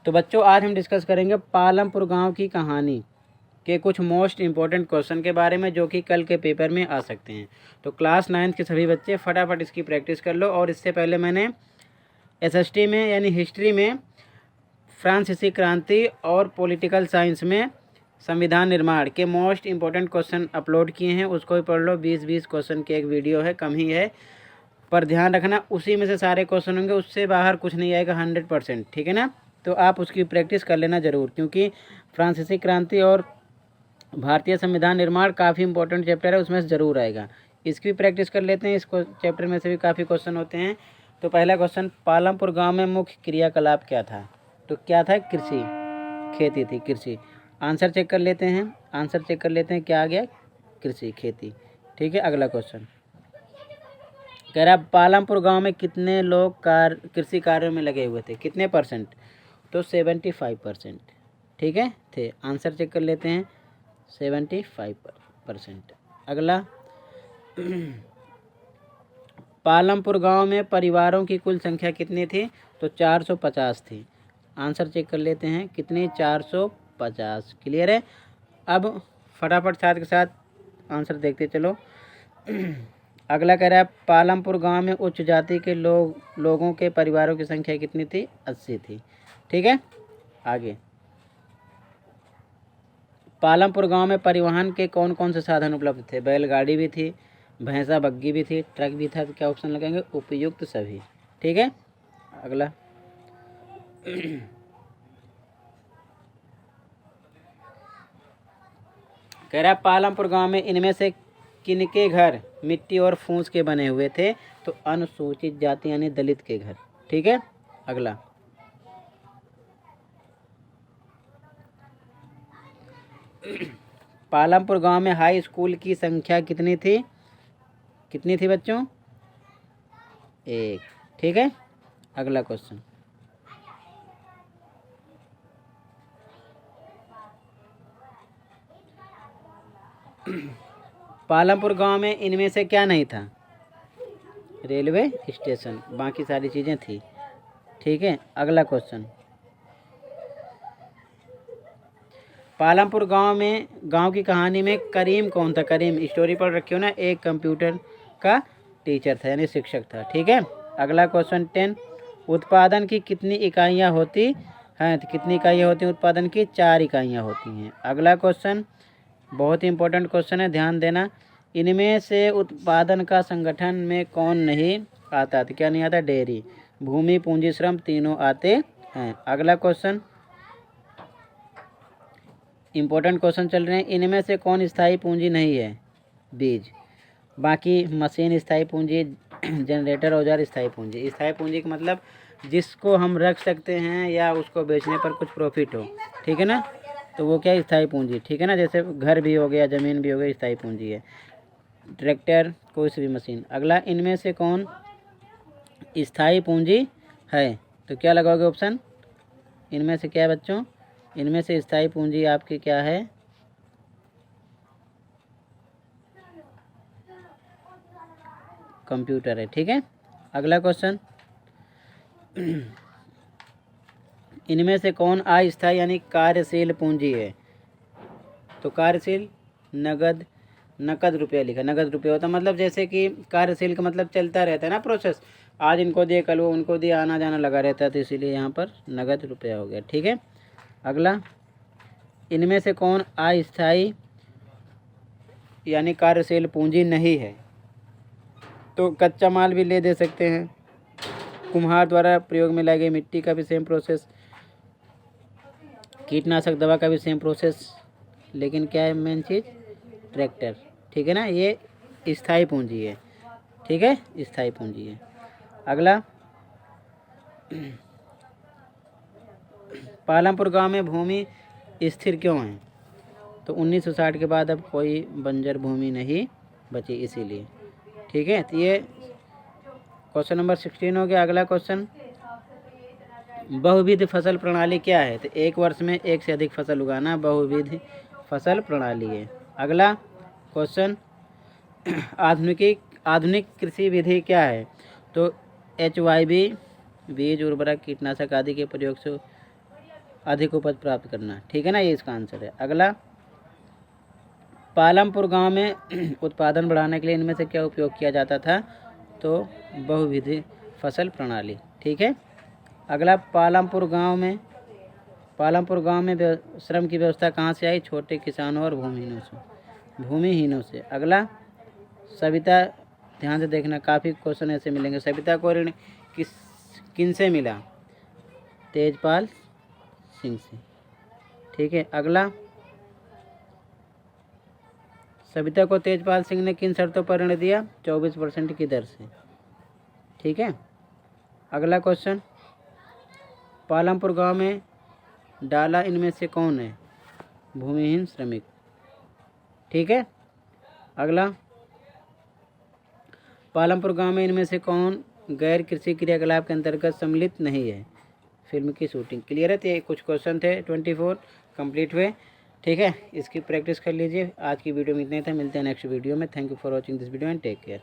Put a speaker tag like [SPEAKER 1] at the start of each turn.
[SPEAKER 1] तो बच्चों आज हम डिस्कस करेंगे पालमपुर गांव की कहानी के कुछ मोस्ट इम्पोर्टेंट क्वेश्चन के बारे में जो कि कल के पेपर में आ सकते हैं। तो क्लास 9th के सभी बच्चे फटाफट इसकी प्रैक्टिस कर लो। और इससे पहले मैंने एसएसटी में यानी हिस्ट्री में फ्रांसीसी क्रांति और पॉलिटिकल साइंस में संविधान निर्माण के मोस्ट इम्पोर्टेंट क्वेश्चन अपलोड किए हैं, उसको भी पढ़ लो। 20-20 क्वेश्चन की एक वीडियो है, कम ही है, पर ध्यान रखना उसी में से सारे क्वेश्चन होंगे, उससे बाहर कुछ नहीं आएगा 100%, ठीक है ना। तो आप उसकी प्रैक्टिस कर लेना ज़रूर, क्योंकि फ्रांसीसी क्रांति और भारतीय संविधान निर्माण काफ़ी इंपॉर्टेंट चैप्टर है, उसमें से ज़रूर आएगा। इसकी भी प्रैक्टिस कर लेते हैं, इसको चैप्टर में से भी काफ़ी क्वेश्चन होते हैं। तो पहला क्वेश्चन, पालमपुर गांव में मुख्य क्रियाकलाप क्या था? तो क्या था? कृषि, खेती थी, कृषि। आंसर चेक कर लेते हैं, क्या आ गया? कृषि, खेती, ठीक है। अगला क्वेश्चन कह रहा पालमपुर गांव में कितने लोग कृषि कार्यों में लगे हुए थे? कितने %? तो 75%, ठीक है, थे। आंसर चेक कर लेते हैं, 75%। अगला, पालमपुर गांव में परिवारों की कुल संख्या कितनी थी? तो 450 थी। आंसर चेक कर लेते हैं, कितनी? 450। क्लियर है। अब फटाफट साथ के साथ आंसर देखते चलो। अगला कह रहा है पालमपुर गांव में उच्च जाति के लोगों के परिवारों की संख्या कितनी थी? 80 थी, ठीक है। आगे, पालमपुर गांव में परिवहन के कौन कौन से साधन उपलब्ध थे? बैलगाड़ी भी थी, भैंसा बग्गी भी थी, ट्रक भी था। तो क्या ऑप्शन लगाएंगे? उपयुक्त सभी, ठीक है। अगला, कह रहा है पालमपुर गांव में इनमें से किनके घर मिट्टी और फूस के बने हुए थे? तो अनुसूचित जाति यानी दलित के घर, ठीक है। अगला, पालमपुर गांव में हाई स्कूल की संख्या कितनी थी? कितनी थी बच्चों? 1, ठीक है। अगला क्वेश्चन, पालमपुर गांव में इनमें से क्या नहीं था? रेलवे स्टेशन, बाकी सारी चीज़ें थी, ठीक है। अगला क्वेश्चन, पालमपुर गांव की कहानी में करीम कौन था? करीम स्टोरी पढ़ रखी हो ना, एक कंप्यूटर का टीचर था यानी शिक्षक था, ठीक है। अगला क्वेश्चन 10, उत्पादन की कितनी इकाइयाँ होती हैं? तो कितनी इकाइयाँ होती हैं उत्पादन की? 4 इकाइयाँ होती हैं। अगला क्वेश्चन बहुत ही इंपॉर्टेंट क्वेश्चन है, ध्यान देना। इनमें से उत्पादन का संगठन में कौन नहीं आता? तो क्या नहीं आता? डेयरी, भूमि, पूंजी, श्रम तीनों आते हैं। अगला क्वेश्चन इंपॉर्टेंट क्वेश्चन चल रहे हैं, इनमें से कौन स्थायी पूंजी नहीं है? बीज, बाकी मशीन स्थायी पूंजी, जनरेटर, औजार स्थायी पूंजी। स्थायी पूंजी का मतलब जिसको हम रख सकते हैं या उसको बेचने पर कुछ प्रॉफिट हो, ठीक है ना, तो वो क्या? स्थायी पूंजी, ठीक है ना। जैसे घर भी हो गया, ज़मीन भी हो गई, स्थायी पूंजी है। ट्रैक्टर, कोई सी भी मशीन। अगला, इनमें से कौन स्थायी पूंजी है? तो क्या लगाओगे ऑप्शन? इनमें से क्या है बच्चों? इनमें से स्थायी पूंजी आपकी क्या है? कंप्यूटर है, ठीक है। अगला क्वेश्चन, इनमें से कौन अस्थायी यानी कार्यशील पूंजी है? तो कार्यशील, नकद रुपया लिखा। नकद रुपया होता मतलब जैसे कि कार्यशील का मतलब चलता रहता है ना प्रोसेस, आज इनको दिए कल वो उनको दिए, आना जाना लगा रहता है, तो इसीलिए यहाँ पर नगद रुपया हो गया, ठीक है। अगला, इनमें से कौन अस्थायी यानी कार्यशील पूंजी नहीं है? तो कच्चा माल भी ले दे सकते हैं, कुम्हार द्वारा प्रयोग में लाई गई मिट्टी का भी सेम प्रोसेस, कीटनाशक दवा का भी सेम प्रोसेस, लेकिन क्या है मेन चीज़? ट्रैक्टर, ठीक है ना। ये स्थायी पूंजी है, ठीक है, स्थायी पूंजी है। अगला, पालमपुर गांव में भूमि स्थिर क्यों है? तो 1960 के बाद अब कोई बंजर भूमि नहीं बची, इसीलिए, ठीक है। तो ये क्वेश्चन नंबर 16 हो गया। अगला क्वेश्चन, बहुविध फसल प्रणाली क्या है? तो एक वर्ष में एक से अधिक फसल उगाना बहुविध फसल प्रणाली है। अगला क्वेश्चन, आधुनिक कृषि विधि क्या है? तो HYB बीज, उर्वरक, कीटनाशक आदि के प्रयोग से अधिक उपज प्राप्त करना। ठीक है ना, ये इसका आंसर है। अगला, पालमपुर गांव में उत्पादन बढ़ाने के लिए इनमें से क्या उपयोग किया जाता था? तो बहुविधि फसल प्रणाली। ठीक है। अगला, पालमपुर गांव में श्रम की व्यवस्था कहाँ से आई? छोटे किसानों और भूमिहीनों से। अगला, सविता, ध्यान से देखना, काफ़ी क्वेश्चन ऐसे मिलेंगे। सविता को ऋण किन से मिला? तेजपाल सिंह से। ठीक है। अगला, सविता को तेजपाल सिंह ने किन शर्तों पर ऋण दिया? 24% की दर से। ठीक है। अगला क्वेश्चन, पालमपुर गांव में डाला इनमें से कौन है? भूमिहीन श्रमिक। ठीक है। अगला, पालमपुर गांव में इनमें से कौन गैर कृषि क्रियाकलाप के अंतर्गत सम्मिलित नहीं है? फिल्म की शूटिंग। क्लियर है? तो ये कुछ क्वेश्चन थे 24 कंप्लीट हुए। ठीक है, इसकी प्रैक्टिस कर लीजिए। आज की वीडियो में इतना ही था, मिलते हैं नेक्स्ट वीडियो में। Thank you for watching this video and take care.